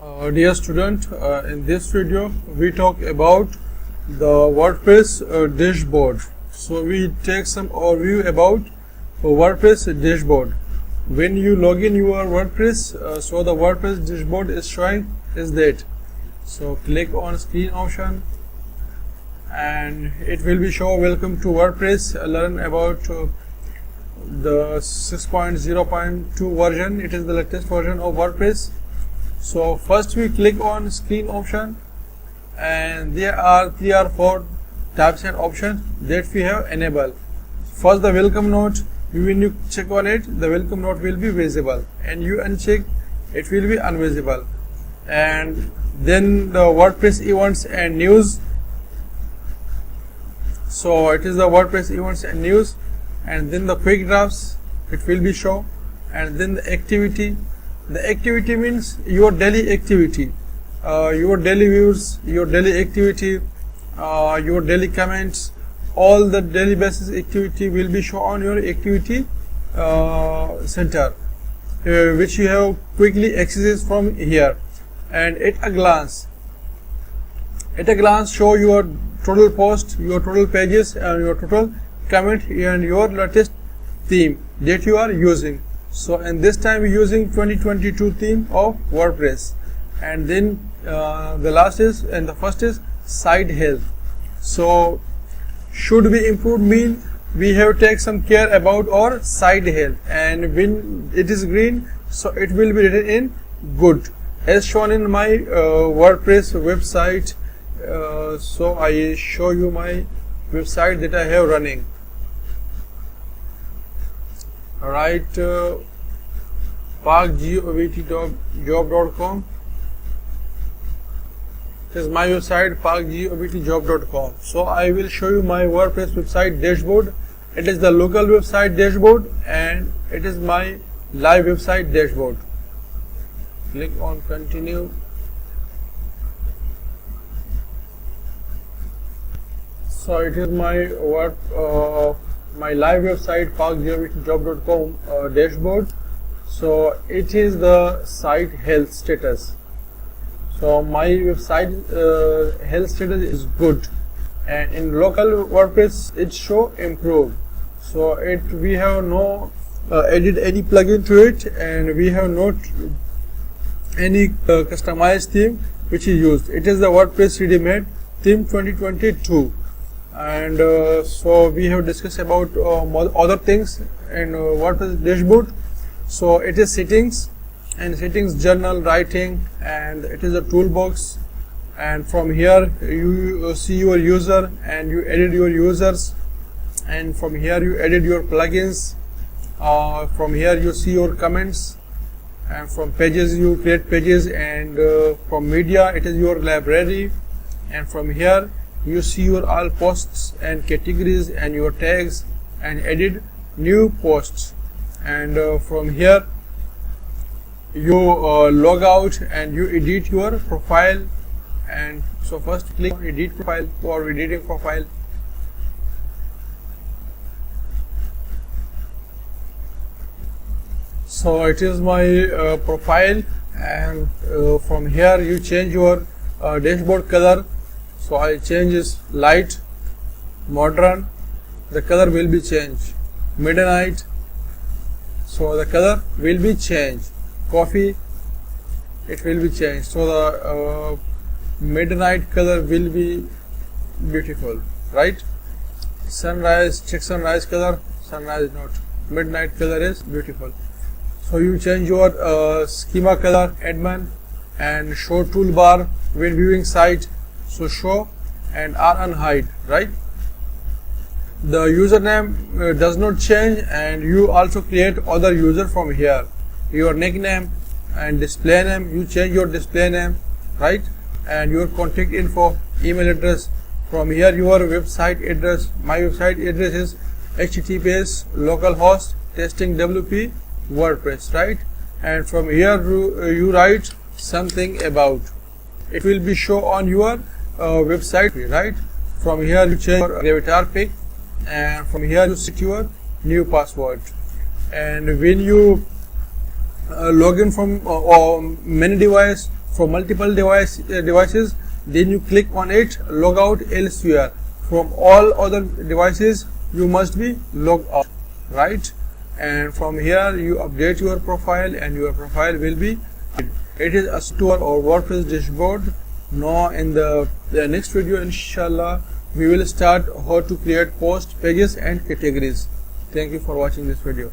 Dear student, in this video we talk about the WordPress dashboard. So we take some overview about WordPress dashboard. When you log in your WordPress, so the WordPress dashboard is showing is that. So click on screen option and it will be show welcome to WordPress. Learn about the 6.0.2 version. It is the latest version of WordPress. So first we click on screen option and there are 3 or 4 tabs and options that we have enabled. First, the welcome note. When you check on it, the welcome note will be visible, and you uncheck, it will be invisible. And then the WordPress events and news. So it is the WordPress events and news, and then the quick drafts, it will be shown, and then the activity. The activity means your daily activity, your daily views, your daily activity, your daily comments. All the daily basis activity will be shown on your activity center, which you have quickly access from here. And at a glance show your total post, your total pages, and your total comment and your latest theme that you are using. So in this time we are using 2022 theme of WordPress. And then the last is, and the first is site health. So should we improve mean we have take some care about our site health, and when it is green, so it will be written in good, as shown in my WordPress website. So I show you my website that I have running. Alright, parkgovtjob.com. This is my website, parkgovtjob.com. So I will show you my WordPress website dashboard. It is the local website dashboard and it is my live website dashboard. Click on continue. So it is my my live website parkgovtjob.com dashboard. So it is the site health status. So my website health status is good, and in local WordPress it show improve. So we have no added any plugin to it, and we have not any customized theme which is used. It is the WordPress ready-made theme 2022. And so we have discussed about other things in WordPress dashboard. So it is settings, and settings journal writing, and it is a toolbox, and from here you see your user and you edit your users, and from here you edit your plugins. From here you see your comments, and from pages you create pages, and from media it is your library, and from here you see your all posts and categories and your tags, and edit new posts. And from here you log out and you edit your profile. And so first click on edit profile for editing profile. So it is my profile, and from here you change your dashboard color. So I change is light, modern, the color will be changed, midnight, so the color will be changed, coffee, it will be changed. So the midnight color will be beautiful, right? Sunrise, check sunrise color, sunrise not, midnight color is beautiful. So you change your schema color, admin, and show toolbar when viewing site. So show and unhide, right? The username does not change, and you also create other user from here. Your nickname and display name, you change your display name, right? And your contact info, email address. From here your website address. My website address is https localhost testing wp WordPress, right? And from here you write something about. It will be show on your website, right? From here you change your avatar pic, and from here you set your new password. And when you log in from many device, from multiple devices, then you click on it, log out elsewhere. From all other devices you must be logged out, right? And from here you update your profile and your profile will be, it is a store or WordPress dashboard. Now in the next video, inshallah, we will start how to create post pages and categories. Thank you for watching this video.